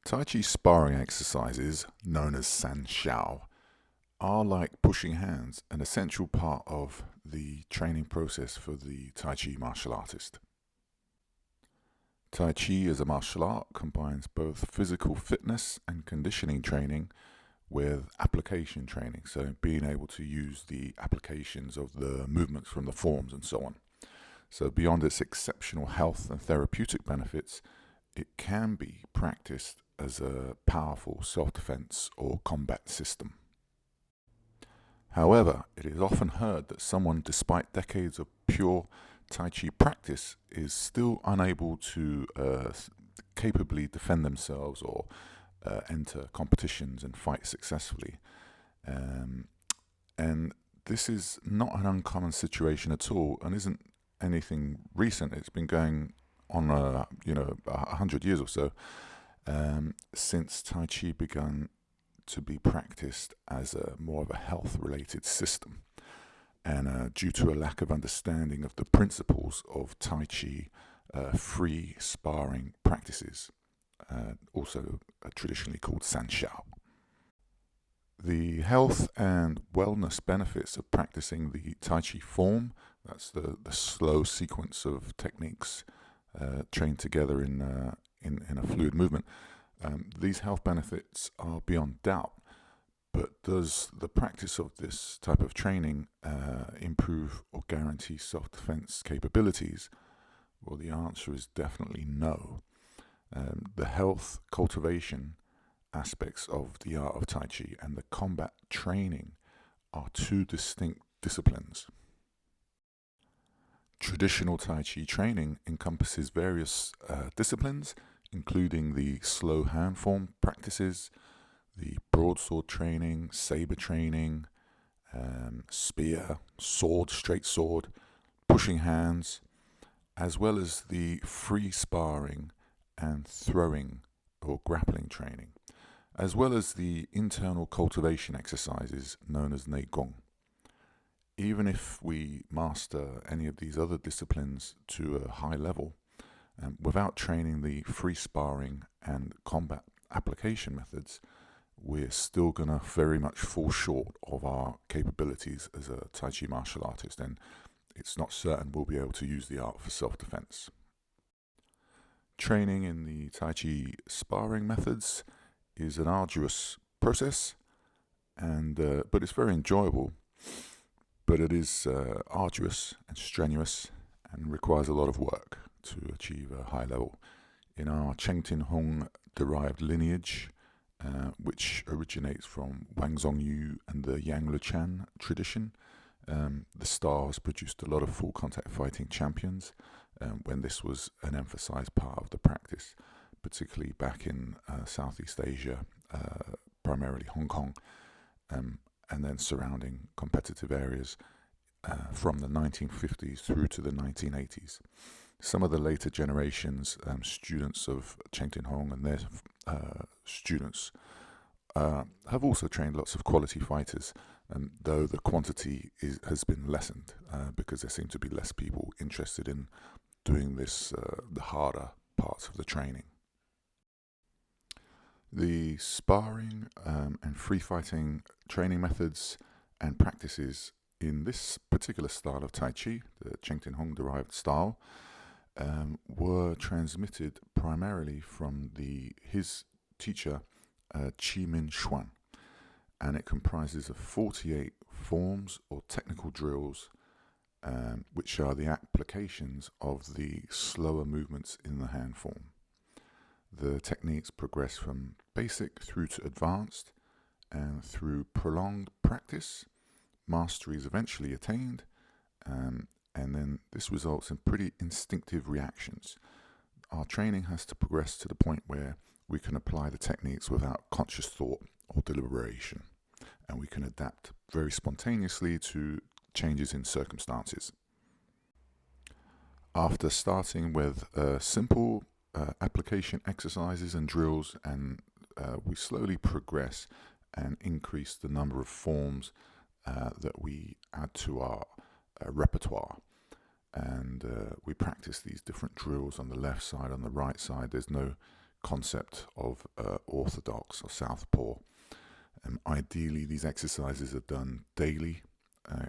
Tai Chi sparring exercises, known as San Sau, are like pushing hands, an essential part of the training process for the Tai Chi martial artist. Tai Chi as a martial art combines both physical fitness and conditioning training with application training, so being able to use the applications of the movements from the forms and so on. So beyond its exceptional health and therapeutic benefits, it can be practiced as a powerful self-defense or combat system. However, it is often heard that someone, despite decades of pure Tai Chi practice, is still unable to capably defend themselves or enter competitions and fight successfully. And this is not an uncommon situation at all, and isn't anything recent. It's been going on, 100 years or so since Tai Chi began to be practiced as more of a health-related system, and due to a lack of understanding of the principles of Tai Chi free sparring practices, also traditionally called San Sau. The health and wellness benefits of practicing the Tai Chi form, that's the slow sequence of techniques trained together in a fluid movement. These health benefits are beyond doubt, but does the practice of this type of training improve or guarantee self-defense capabilities? Well, the answer is definitely no. The health cultivation aspects of the art of Tai Chi and the combat training are two distinct disciplines. Traditional Tai Chi training encompasses various disciplines, including the slow hand form practices, the broadsword training, saber training, spear, sword, straight sword, pushing hands, as well as the free sparring and throwing or grappling training, as well as the internal cultivation exercises known as Neigong. Even if we master any of these other disciplines to a high level, without training the free sparring and combat application methods, we're still going to very much fall short of our capabilities as a Tai Chi martial artist, and it's not certain we'll be able to use the art for self-defense. Training in the Tai Chi sparring methods is an arduous process, but it's very enjoyable. But it is arduous and strenuous and requires a lot of work to achieve a high level. In our Cheng Tin Hung derived lineage, which originates from Wang Zhongyu and the Yang Luchan tradition, the style has produced a lot of full contact fighting champions when this was an emphasized part of the practice, particularly back in Southeast Asia, primarily Hong Kong, and then surrounding competitive areas from the 1950s through to the 1980s. Some of the later generations, students of Cheng Tin Hung and their students, have also trained lots of quality fighters, though the quantity has been lessened because there seem to be less people interested in doing this, the harder parts of the training. The sparring and free fighting training methods and practices in this particular style of Tai Chi, the Cheng Tin Hung derived style, were transmitted primarily from his teacher, Chi Min Xuan, and it comprises of 48 forms or technical drills, which are the applications of the slower movements in the hand form. The techniques progress from basic through to advanced, and through prolonged practice, mastery is eventually attained, and then this results in pretty instinctive reactions. Our training has to progress to the point where we can apply the techniques without conscious thought or deliberation, and we can adapt very spontaneously to changes in circumstances. After starting with simple application exercises and drills, and we slowly progress and increase the number of forms that we add to our repertoire, and we practice these different drills on the left side, on the right side. There's no concept of orthodox or southpaw. Ideally, these exercises are done daily,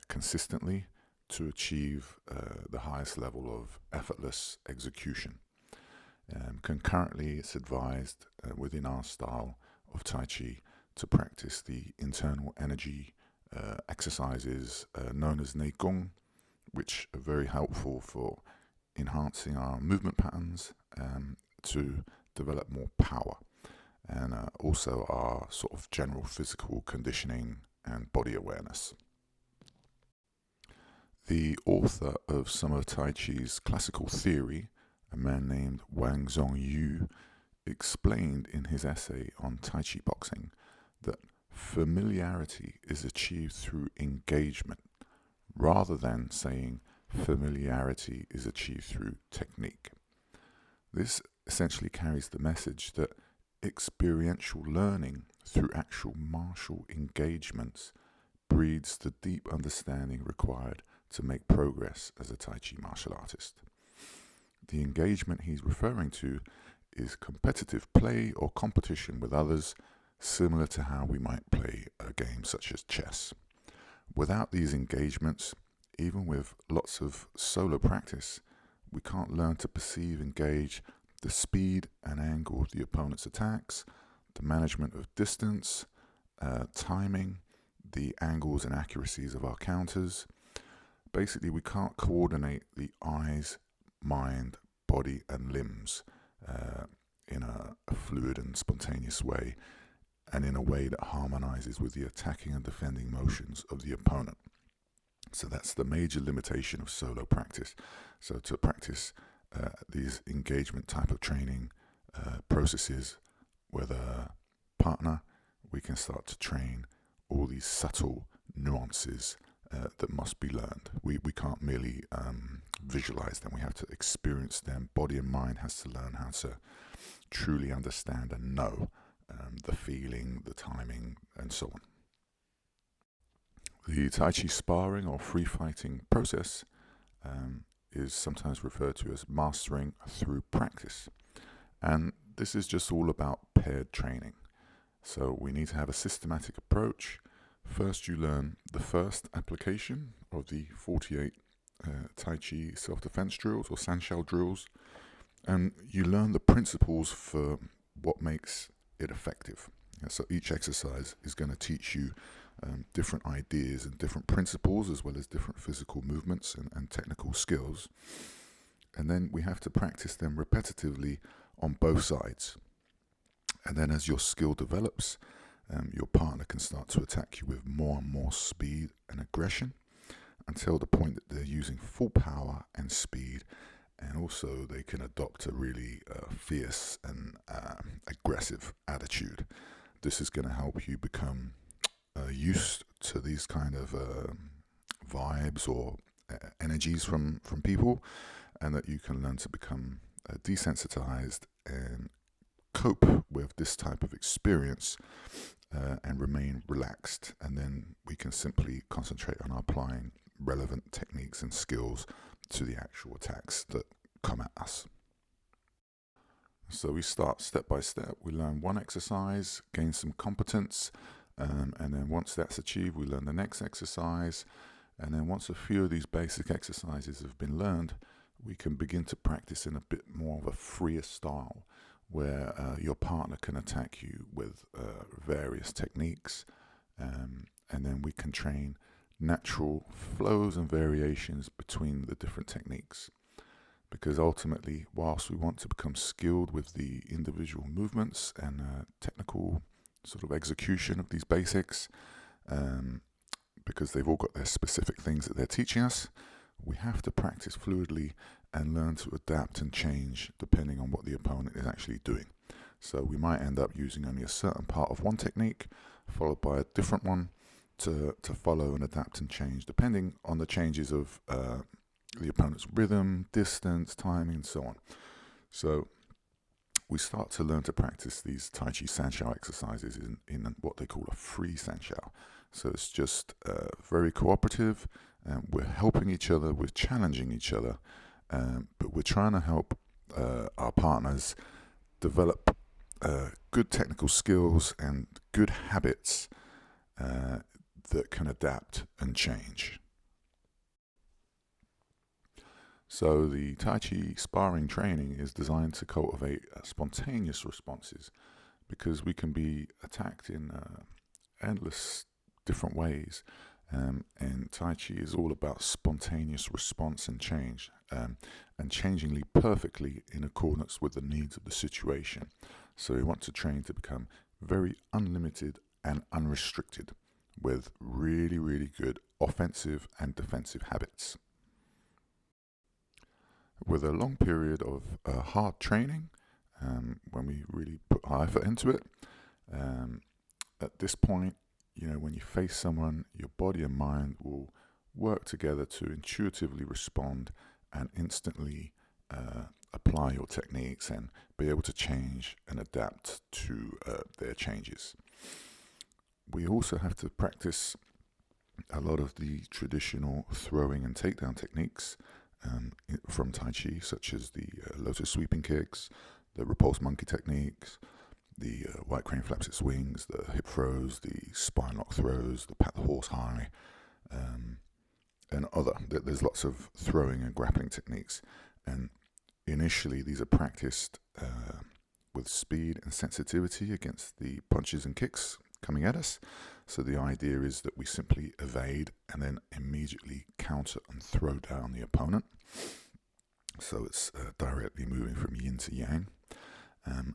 consistently, to achieve the highest level of effortless execution. Concurrently, it's advised within our style of Tai Chi to practice the internal energy exercises known as Neigong, which are very helpful for enhancing our movement patterns to develop more power, and also our sort of general physical conditioning and body awareness. The author of some of Tai Chi's classical theory, a man named Wang Zhongyu, explained in his essay on Tai Chi boxing that familiarity is achieved through engagement, rather than saying familiarity is achieved through technique. This essentially carries the message that experiential learning through actual martial engagements breeds the deep understanding required to make progress as a Tai Chi martial artist. The engagement he's referring to is competitive play or competition with others, similar to how we might play a game such as chess. Without these engagements, even with lots of solo practice, we can't learn to perceive and gauge the speed and angle of the opponent's attacks, the management of distance, timing, the angles and accuracies of our counters. Basically, we can't coordinate the eyes, mind, body, and limbs in a fluid and spontaneous way, and in a way that harmonizes with the attacking and defending motions of the opponent. So that's the major limitation of solo practice. So to practice these engagement type of training processes with a partner, we can start to train all these subtle nuances that must be learned. We can't merely visualize them. We have to experience them. Body and mind has to learn how to truly understand and know the feeling, the timing, and so on. The Tai Chi sparring or free fighting process is sometimes referred to as mastering through practice. And this is just all about paired training. So we need to have a systematic approach. First, you learn the first application of the 48 Tai Chi self-defense drills or San Sau drills, and you learn the principles for what makes it effective. So each exercise is going to teach you different ideas and different principles, as well as different physical movements and technical skills. And then we have to practice them repetitively on both sides. And then as your skill develops, your partner can start to attack you with more and more speed and aggression until the point that they're using full power and speed, and also they can adopt a really fierce and aggressive attitude. This is going to help you become used to these kind of vibes or energies from people, and that you can learn to become desensitized and cope with this type of experience and remain relaxed. And then we can simply concentrate on applying relevant techniques and skills to the actual attacks that come at us. So we start step by step. We learn one exercise, gain some competence, and then once that's achieved, we learn the next exercise. And then once a few of these basic exercises have been learned, we can begin to practice in a bit more of a freer style, where your partner can attack you with various techniques, and then we can train natural flows and variations between the different techniques. Because ultimately, whilst we want to become skilled with the individual movements and technical sort of execution of these basics, because they've all got their specific things that they're teaching us, we have to practice fluidly and learn to adapt and change depending on what the opponent is actually doing. So we might end up using only a certain part of one technique, followed by a different one to follow and adapt and change, depending on the changes of the opponent's rhythm, distance, timing, and so on. So we start to learn to practice these Tai Chi San Sau exercises in what they call a free San Sau. So it's just very cooperative, and we're helping each other, we're challenging each other, but we're trying to help our partners develop good technical skills and good habits that can adapt and change. So the Tai Chi sparring training is designed to cultivate spontaneous responses, because we can be attacked in endless different ways. And Tai Chi is all about spontaneous response and change, and changingly perfectly in accordance with the needs of the situation. So we want to train to become very unlimited and unrestricted, with really, really good offensive and defensive habits. With a long period of hard training, when we really put our effort into it, um, at this point, when you face someone, your body and mind will work together to intuitively respond and instantly apply your techniques and be able to change and adapt to their changes. We also have to practice a lot of the traditional throwing and takedown techniques from Tai Chi, such as the lotus sweeping kicks, the repulsed monkey techniques, the white crane flaps its wings, the hip throws, the spine lock throws, the pat the horse high, and other. There's lots of throwing and grappling techniques, and initially these are practiced with speed and sensitivity against the punches and kicks coming at us. So the idea is that we simply evade and then immediately counter and throw down the opponent. So it's directly moving from yin to yang.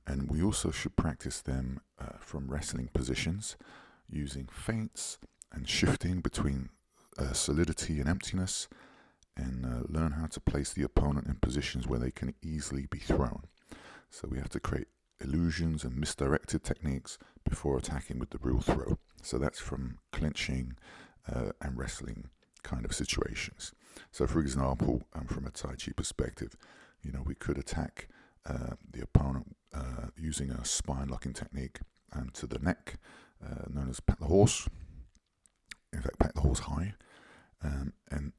And we also should practice them from wrestling positions, using feints and shifting between solidity and emptiness, and learn how to place the opponent in positions where they can easily be thrown. So we have to create illusions and misdirected techniques before attacking with the real throw. So that's from clinching and wrestling kind of situations. So for example, from a Tai Chi perspective, we could attack the opponent using a spine locking technique to the neck, known as pat the horse. In fact, pat the horse high. And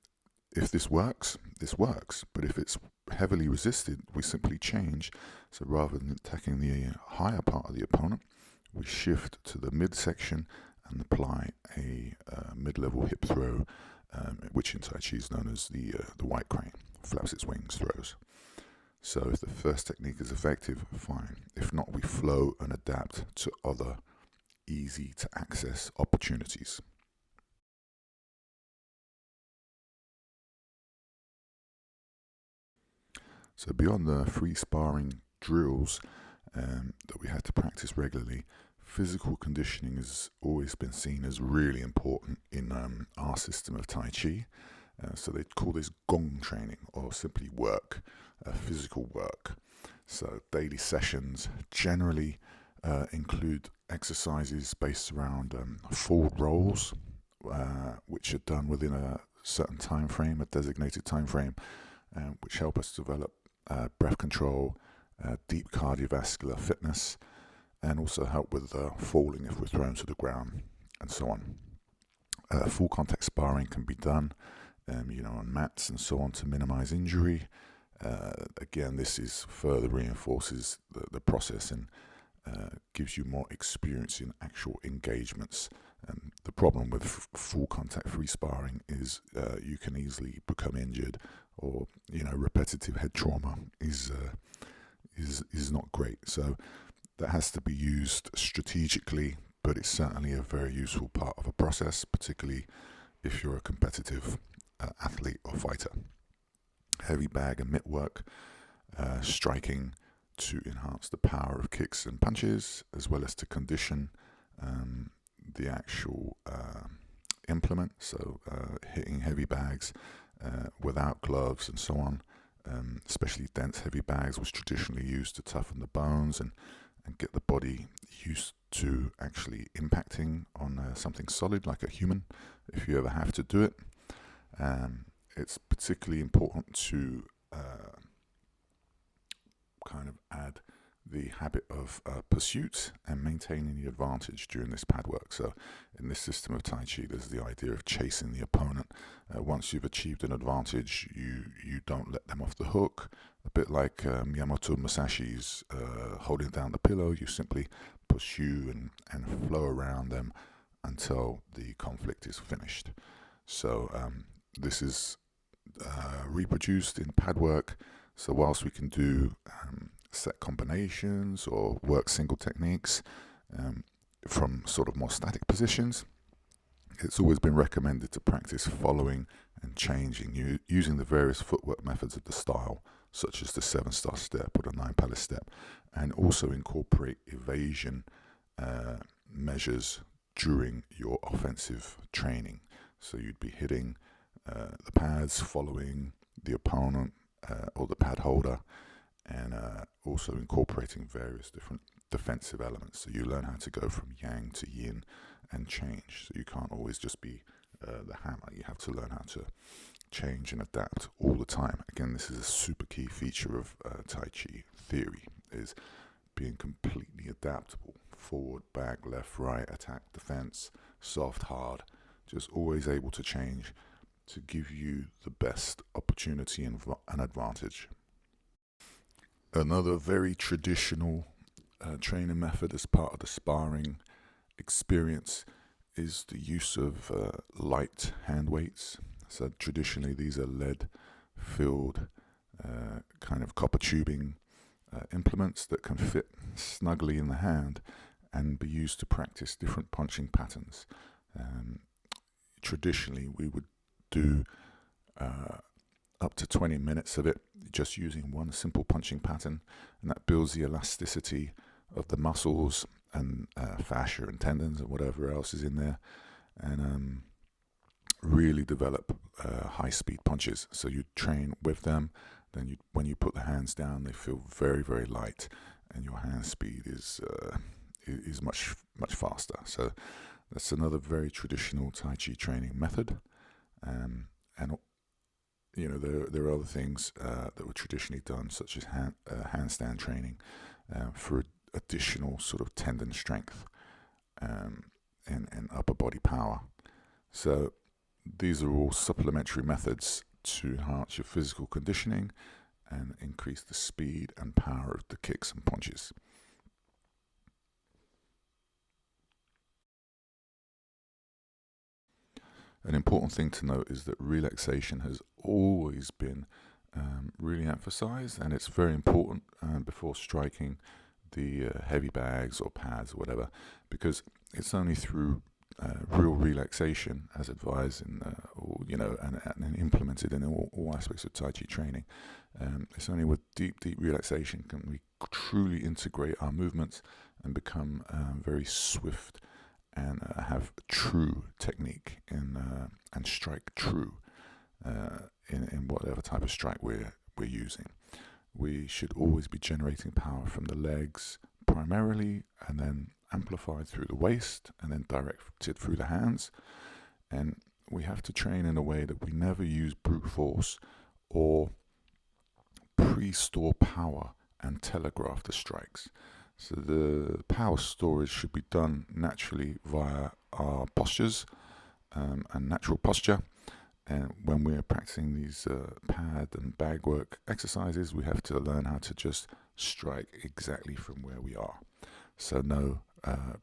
if this works, this works. But if it's heavily resisted, we simply change. So rather than attacking the higher part of the opponent, we shift to the midsection and apply a mid-level hip throw, which in Tai Chi is known as the white crane, flaps its wings throws. So if the first technique is effective, fine. If not, we flow and adapt to other easy to access opportunities. So beyond the free sparring drills that we have to practice regularly, physical conditioning has always been seen as really important in our system of Tai Chi. So they call this gong training, or simply work, physical work. So daily sessions generally include exercises based around forward rolls, which are done within a certain time frame, a designated time frame, which help us develop breath control, deep cardiovascular fitness, and also help with falling if we're thrown to the ground, and so on. Full contact sparring can be done, on mats and so on, to minimize injury. Again, this is further reinforces the process and gives you more experience in actual engagements. And the problem with full contact free sparring is you can easily become injured, or repetitive head trauma is not great. So that has to be used strategically, but it's certainly a very useful part of a process, particularly if you're a competitive athlete or fighter. Heavy bag and mitt work, striking to enhance the power of kicks and punches, as well as to condition the actual implement. So hitting heavy bags without gloves and so on, especially dense heavy bags, was traditionally used to toughen the bones and get the body used to actually impacting on something solid like a human, if you ever have to do it. It's particularly important to kind of add the habit of pursuit and maintaining the advantage during this pad work. So in this system of Tai Chi, there's the idea of chasing the opponent. Once you've achieved an advantage, you don't let them off the hook. A bit like Yamato Musashi's holding down the pillow, you simply pursue and flow around them until the conflict is finished. So this is reproduced in pad work. So whilst we can do set combinations or work single techniques from sort of more static positions, it's always been recommended to practice following and changing using the various footwork methods of the style, such as the 7-star step or the 9-palace step, and also incorporate evasion measures during your offensive training. So you'd be hitting the pads, following the opponent or the pad holder, and also incorporating various different defensive elements. So you learn how to go from yang to yin and change. So you can't always just be the hammer. You have to learn how to change and adapt all the time. Again, this is a super key feature of Tai Chi theory, is being completely adaptable. Forward, back, left, right, attack, defense, soft, hard. Just always able to change to give you the best opportunity and advantage. Another very traditional training method as part of the sparring experience is the use of light hand weights. So traditionally these are lead-filled kind of copper tubing implements that can fit snugly in the hand and be used to practice different punching patterns. Traditionally we would do up to 20 minutes of it just using one simple punching pattern, and that builds the elasticity of the muscles and fascia and tendons and whatever else is in there, and really develop high-speed punches. So you train with them, then when you put the hands down, they feel very, very light, and your hand speed is much faster. So that's another very traditional Tai Chi training method, and you know there are other things that were traditionally done, such as handstand training for additional sort of tendon strength and upper body power. So these are all supplementary methods to enhance your physical conditioning and increase the speed and power of the kicks and punches. An important thing to note is that relaxation has always been really emphasized, and it's very important before striking the heavy bags or pads or whatever, because it's only through real relaxation, as advised in, and implemented in all aspects of Tai Chi training. It's only with deep relaxation can we truly integrate our movements and become very swift and have true technique and strike true in whatever type of strike we're using. We should always be generating power from the legs primarily, and then amplified through the waist, and then directed through the hands. And we have to train in a way that we never use brute force or pre-store power and telegraph the strikes. So the power storage should be done naturally via our postures and natural posture. And when we're practicing these pad and bag work exercises, we have to learn how to just strike exactly from where we are. So no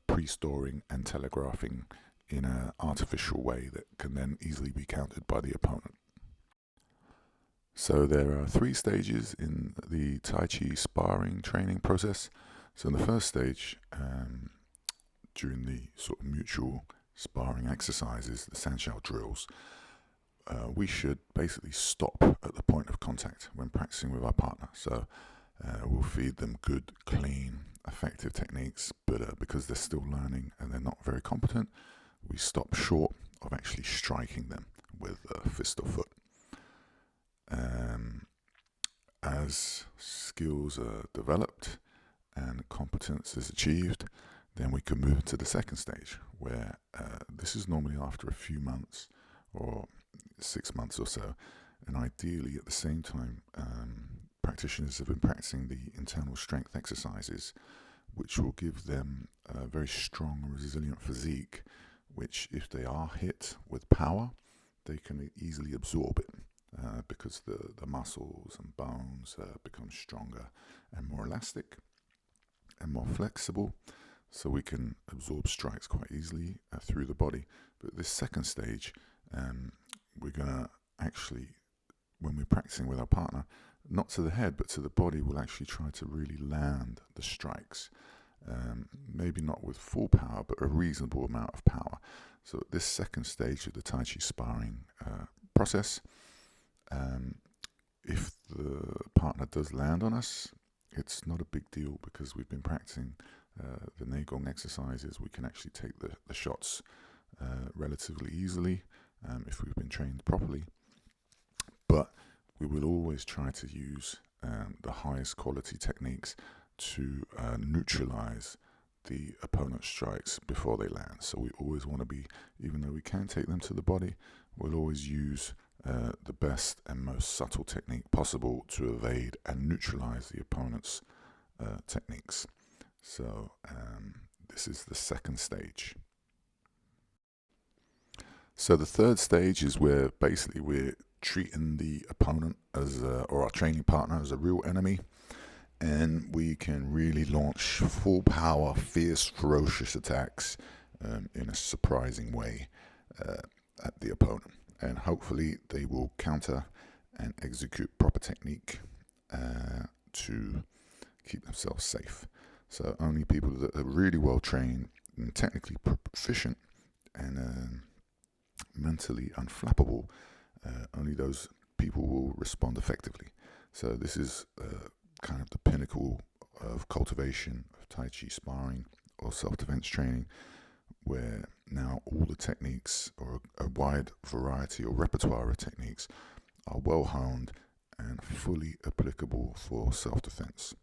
pre-storing and telegraphing in an artificial way that can then easily be countered by the opponent. So there are 3 stages in the Tai Chi sparring training process. So in the first stage, during the sort of mutual sparring exercises, the San Sau drills, we should basically stop at the point of contact when practicing with our partner. So we'll feed them good, clean, effective techniques, but because they're still learning and they're not very competent, we stop short of actually striking them with a fist or foot. As skills are developed and competence is achieved, then we can move to the second stage, where this is normally after a few months or 6 months or so, and ideally at the same time practitioners have been practicing the internal strength exercises, which will give them a very strong, resilient physique, which if they are hit with power, they can easily absorb it because the muscles and bones become stronger and more elastic and more flexible, so we can absorb strikes quite easily through the body. But this second stage, we're going to actually, when we're practicing with our partner, not to the head but to the body, we'll actually try to really land the strikes. Maybe not with full power, but a reasonable amount of power. So at this second stage of the Tai Chi sparring process, if the partner does land on us, it's not a big deal because we've been practicing the Neigong exercises. We can actually take the shots relatively easily if we've been trained properly. But we will always try to use the highest quality techniques to neutralize the opponent's strikes before they land. So we always want to be, even though we can take them to the body, we'll always use the best and most subtle technique possible to evade and neutralize the opponent's techniques. So this is the second stage. So the third stage is where basically we're treating the opponent as or our training partner as a real enemy, and we can really launch full power, fierce, ferocious attacks in a surprising way at the opponent, and hopefully they will counter and execute proper technique to keep themselves safe. So only people that are really well trained and technically proficient and mentally unflappable, only those people will respond effectively. So this is kind of the pinnacle of cultivation of Tai Chi sparring or self-defense training, where now all the techniques, or a wide variety or repertoire of techniques, are well honed and fully applicable for self-defense.